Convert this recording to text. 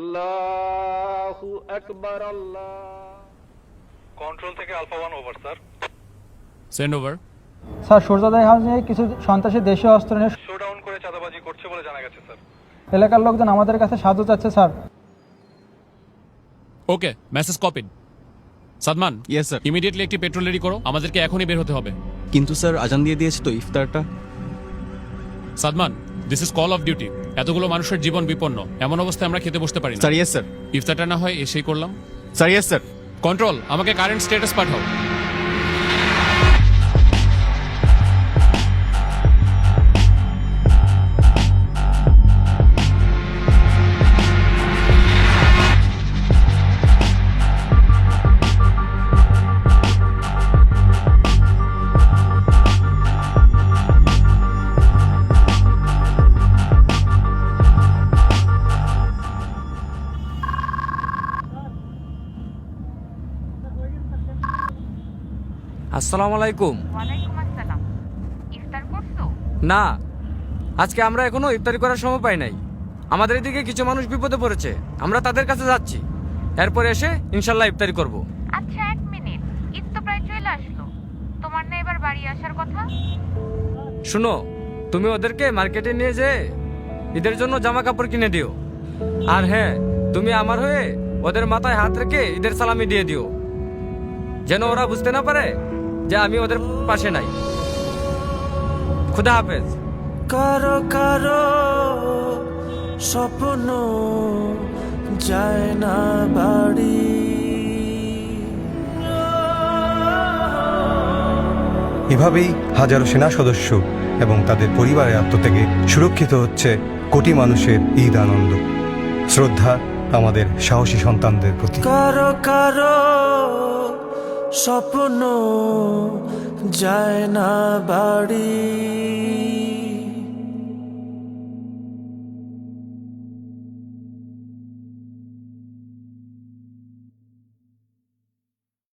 আল্লাহু আকবার। আল্লাহ। কন্ট্রোল থেকে alpha 1 over sir. Send over. Sir সূর্যোদয় হাউসে কিছু সন্ত্রাসী দেশীয় অস্ত্র নিয়ে শোডাউন করে চাঁদাবাজি করছে বলে জানা গেছে স্যার। এলাকার লোকজন আমাদের কাছে সাহায্য চাচ্ছে sir. Okay, message copied. Sadman, yes sir. Immediately একটি পেট্রোল রেডি করো, আমাদেরকে এখনই বের হতে হবে। কিন্তু স্যার আজান দিয়ে দিয়েছে তো ইফতারটা। Sadman, this is call of duty. এতগুলো মানুষের জীবন বিপন্ন, এমন অবস্থায় আমরা খেতে বসতে পারি না। Sir yes sir. ইফতারটা না হয় এসেই করলাম। Sir yes sir. কন্ট্রোল, আমাকে কারেন্ট স্ট্যাটাস পাঠাও। আসসালামু আলাইকুম। ওয়ালাইকুম আসসালাম। ইফতার করছো? না, আজকে আমরা এখনো ইফতারি করার সময় পাই নাই। আমাদের এদিকে কিছু মানুষ বিপদে পড়েছে, আমরা তাদের কাছে যাচ্ছি। এরপর এসে ইনশাল্লাহ ইফতারি করব। আচ্ছা, 1 মিনিট, ঈদ তো প্রায় চলে আসলো। তোমার না এবার বাড়ি আসার কথা? শুনো, তুমি ওদেরকে মার্কেটে নিয়ে যেয়ে ঈদের জন্য জামা কাপড় কিনে দিও। আর হ্যাঁ, তুমি আমার হয়ে ওদের মাথায় হাত রেখে ঈদের সালামি দিয়ে দিও, যেন ওরা বুঝতে না পারে যে আমি ওদের পাশে নাই। খুদা হাফেজ। কারো কারো স্বপ্ন যায় না বাড়ি। এভাবেই হাজারো সেনা সদস্য এবং তাদের পরিবারের আত্মত্যাগে সুরক্ষিত হচ্ছে কোটি মানুষের ঈদ আনন্দ। শ্রদ্ধা আমাদের সাহসী সন্তানদের প্রতি। কারো কারো স্বপ্ন যায় না বাড়ি।